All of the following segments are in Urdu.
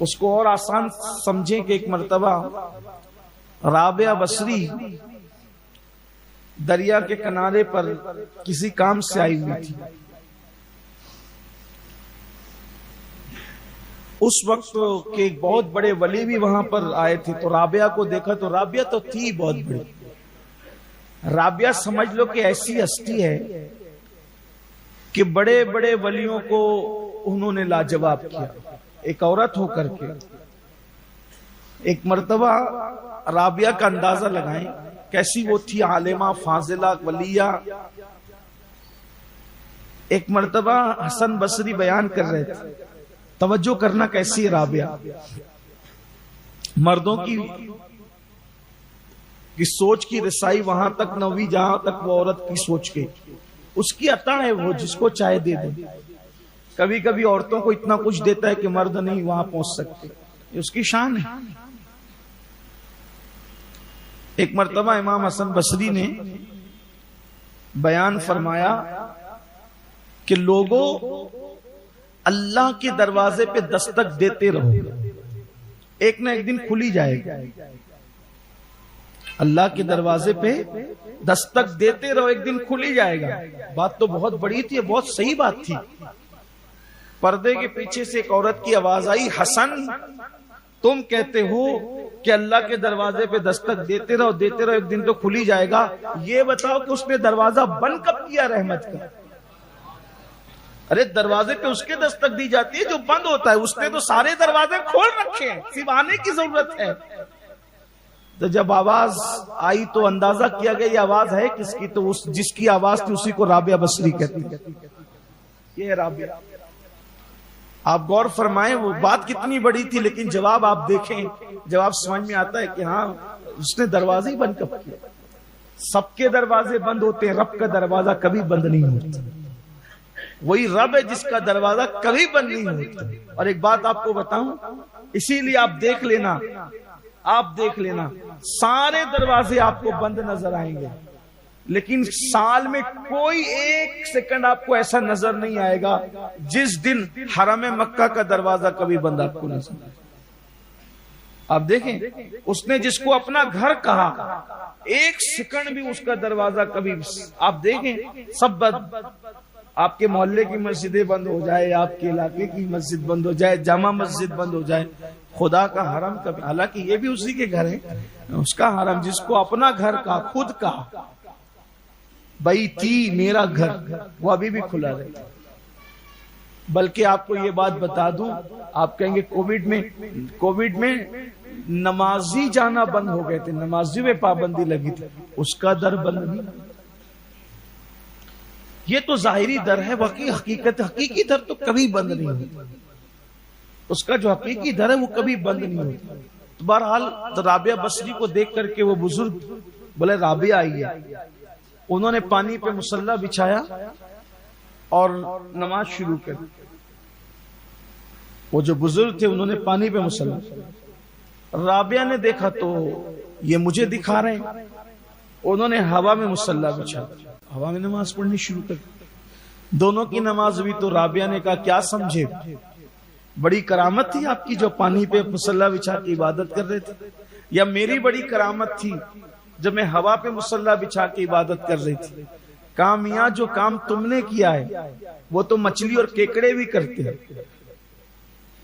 اس کو اور آسان سمجھیں کہ ایک مرتبہ رابعہ بصری دریا کے کنارے پر کسی کام سے آئی ہوئی تھی. اس وقت کے ایک بہت بڑے ولی بھی وہاں پر آئے تھے, تو رابعہ کو دیکھا تو رابعہ تو تھی بہت بڑی. رابعہ سمجھ لو کہ ایسی ہستی ہے کہ بڑے بڑے ولیوں کو انہوں نے لاجواب کیا, ایک عورت ہو کر کے. ایک مرتبہ رابعہ کا اندازہ لگائیں کیسی وہ تھی, عالمہ, فاضلہ, ولیہ. ایک مرتبہ حسن بصری بیان کر رہے تھے, توجہ کرنا کیسی ہے رابعہ. مردوں کی سوچ کی رسائی وہاں تک نہ ہوئی جہاں تک وہ عورت کی سوچ گئی. اس کی عطا ہے, وہ جس کو چاہے دے دے. کبھی کبھی عورتوں کو اتنا کچھ دیتا ہے کہ مرد نہیں وہاں پہنچ سکتے, یہ اس کی شان ہے. ایک مرتبہ امام حسن بصری نے بیان فرمایا کہ لوگوں اللہ کے دروازے پہ دستک دیتے رہو, ایک نہ ایک دن کھلی جائے گا. اللہ کے دروازے پہ دستک دیتے رہو, ایک دن کھلی جائے گا. بات تو بہت بڑی تھی, بہت صحیح بات تھی. پردے کے پیچھے سے ایک عورت کی آواز آئی, حسن تم کہتے ہو کہ اللہ کے دروازے پہ دستک دیتے رہو ایک دن تو کھلی جائے گا, یہ بتاؤ کہ اس نے دروازہ بند کب کیا رحمت کا؟ ارے دروازے پہ اس کے دستک دی جاتی ہے جو بند ہوتا ہے, اس نے تو سارے دروازے کھول رکھے ہیں, صرف آنے کی ضرورت ہے. تو جب آواز آئی تو اندازہ کیا گیا یہ آواز ہے کس کی, تو جس کی آواز تھی اسی کو رابعہ بصری کہتی ہے. یہ ہے رابعہ. آپ غور فرمائیں وہ بات کتنی بڑی تھی, لیکن جواب آپ دیکھیں, جواب سمجھ میں آتا ہے کہ ہاں اس نے دروازے ہی بند کب کیا. سب کے دروازے بند ہوتے ہیں, رب کا دروازہ کبھی بند نہیں ہوتا. وہی رب ہے جس کا دروازہ کبھی بند نہیں ہوتا. اور ایک بات آپ کو بتاؤں, اسی لیے آپ دیکھ لینا سارے دروازے آپ کو بند نظر آئیں گے, لیکن سال میں کوئی ایک سیکنڈ آپ کو ایسا نظر نہیں آئے گا جس دن حرم مکہ کا دروازہ کبھی بند آپ کو نظر آئے. آپ دیکھیں اس نے جس کو اپنا گھر کہا, ایک سیکنڈ بھی اس کا دروازہ کبھی, آپ دیکھیں سب بند. آپ کے محلے کی مسجدیں بند ہو جائے, آپ کے علاقے کی مسجد بند ہو جائے, جامع مسجد بند ہو جائے, خدا کا حرم کبھی, حالانکہ یہ بھی اسی کے گھر ہے, اس کا حرم جس کو اپنا گھر کا خود کا بیتی میرا گھر, وہ ابھی بھی کھلا رہتا. بلکہ آپ کو یہ بات بتا دوں, آپ کہیں گے کووڈ میں نمازی جانا بند ہو گئے تھے, نمازیوں پہ پابندی لگی تھی, اس کا در بند نہیں. یہ تو ظاہری در ہے, باقی حقیقی در تو کبھی بند نہیں ہوتا. اس کا جو حقیقی در ہے وہ کبھی بند نہیں ہوتا. تو بہرحال رابعہ بصری کو دیکھ کر کے وہ بزرگ بولے رابعہ آئی ہے. انہوں نے پانی پہ مصلی بچھایا اور نماز شروع کر دی. وہ جو بزرگ تھے انہوں نے پانی پہ مصلی, رابعہ نے دیکھا تو یہ مجھے دکھا رہے ہیں, انہوں نے ہوا میں مصلی بچھا, ہوا میں نماز پڑھنی شروع کر دی. دونوں کی نماز ہوئی تو رابعہ نے کہا کیا سمجھے, بڑی کرامت تھی آپ کی جو پانی پہ مصلی بچھا کے عبادت کر رہے تھے, یا میری بڑی کرامت تھی جب میں ہوا پہ مصلی بچھا کے عبادت کر رہی تھی؟ کہا میاں جو کام تم نے کیا ہے وہ تو مچھلی اور کیکڑے بھی کرتے ہیں.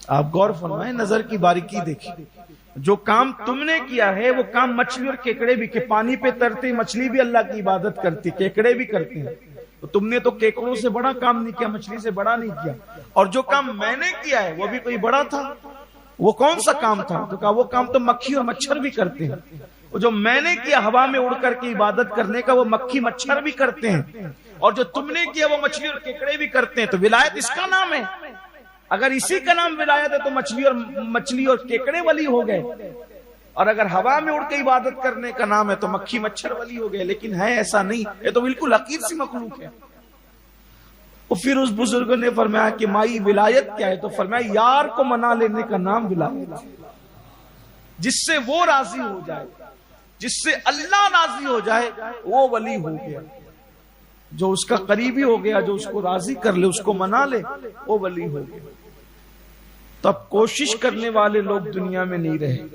آپ غور فرمائیں, نظر کی باریکی دیکھیں, جو کام تم نے کیا ہے وہ کام مچھلی اور کیکڑے بھی, کہ پانی پہ ترتے مچھلی بھی اللہ کی عبادت کرتی, کیکڑے بھی کرتے ہیں. تو تم نے تو کیکڑوں سے بڑا کام نہیں کیا, مچھلی سے بڑا نہیں کیا. اور جو کام میں نے کیا ہے وہ بھی کوئی بڑا تھا. وہ کون سا کام تھا؟ تو کہا وہ کام تو مکھی اور مچھر بھی کرتے ہیں. وہ جو میں نے کیا ہوا میں اڑ کر کے عبادت کرنے کا, وہ مکھی مچھر بھی کرتے ہیں. اور جو تم نے کیا وہ مچھلی اور کیکڑے بھی کرتے ہیں. تو ولایت اس کا نام ہے. اگر اسی کا نام ولایت ہے تو مچھلی اور کیکڑے ولی ہو گئے, اور اگر ہوا میں اڑ کے عبادت کرنے کا نام ہے تو مکھی مچھر ولی ہو گئے. لیکن ہے ایسا نہیں, یہ تو بالکل حقیر سی مخلوق ہے. اور پھر اس بزرگ نے فرمایا کہ مائی ولایت کیا ہے؟ تو فرمایا یار کو منا لینے کا نام ولایت, جس سے وہ راضی ہو جائے, جس سے اللہ راضی ہو جائے وہ ولی ہو گیا. جو اس کا قریبی ہو گیا, جو اس کو راضی کر لے, اس کو منا لے, وہ ولی ہو گیا. تو اب کوشش کرنے والے لوگ دنیا میں نہیں رہے،